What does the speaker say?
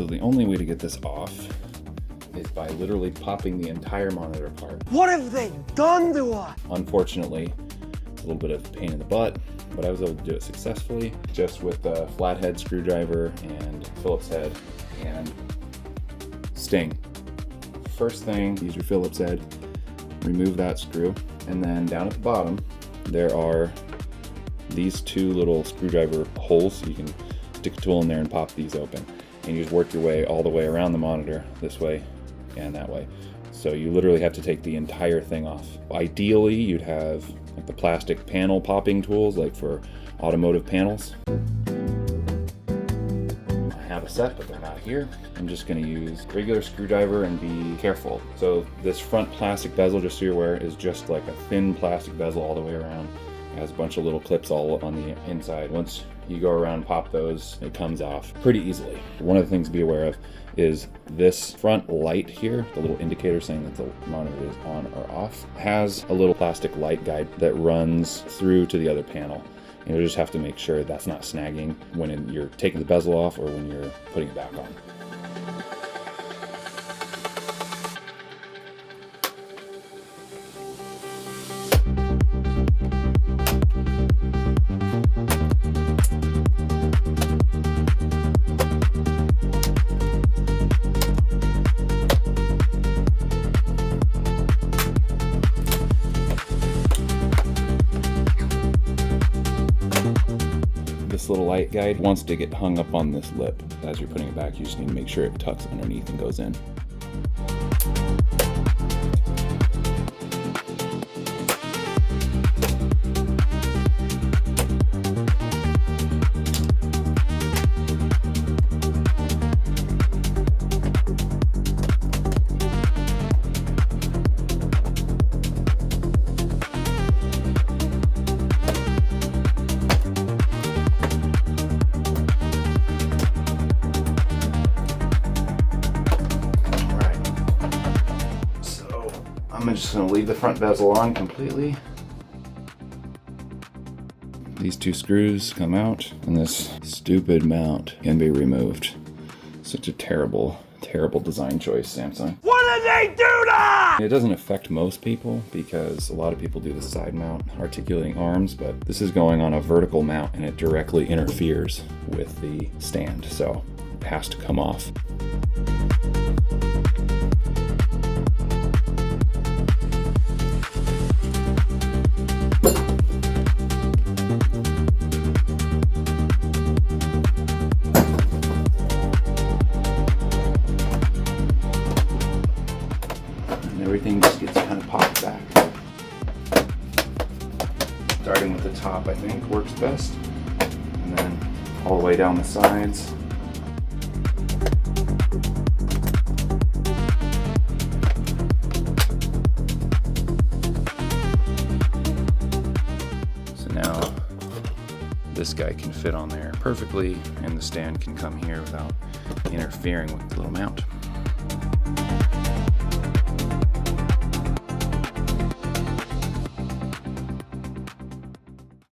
So the only way to get this off is by literally popping the entire monitor apart. What have they done to us? Unfortunately, it's a little bit of a pain in the butt, but I was able to do it successfully just with a flathead screwdriver and Phillips head and sting. First thing, use your Phillips head, remove that screw, and then down at the bottom there are these two little screwdriver holes, so you can stick a tool in there and pop these open. And you just work your way all the way around the monitor, this way and that way. So you literally have to take the entire thing off. Ideally, you'd have like the plastic panel popping tools, like for automotive panels. I have a set, but they're not here. I'm just gonna use a regular screwdriver and be careful. So this front plastic bezel, just so you're aware, is just like a thin plastic bezel all the way around. It has a bunch of little clips all on the inside. Once you go around and pop those, it comes off pretty easily. One of the things to be aware of is this front light here, the little indicator saying that the monitor is on or off, has a little plastic light guide that runs through to the other panel. And you'll just have to make sure that's not snagging when you're taking the bezel off or when you're putting it back on. This little light guide wants to get hung up on this lip. As you're putting it back, you just need to make sure it tucks underneath and goes in. I'm just going to leave the front bezel on completely. These two screws come out, and this stupid mount can be removed. Such a terrible, terrible design choice, Samsung. What did they do to? It doesn't affect most people because a lot of people do the side mount articulating arms, but this is going on a vertical mount and it directly interferes with the stand, so it has to come off. Everything just gets kind of popped back. Starting with the top, I think, works best. And then all the way down the sides. So now this guy can fit on there perfectly, and the stand can come here without interfering with the little mount.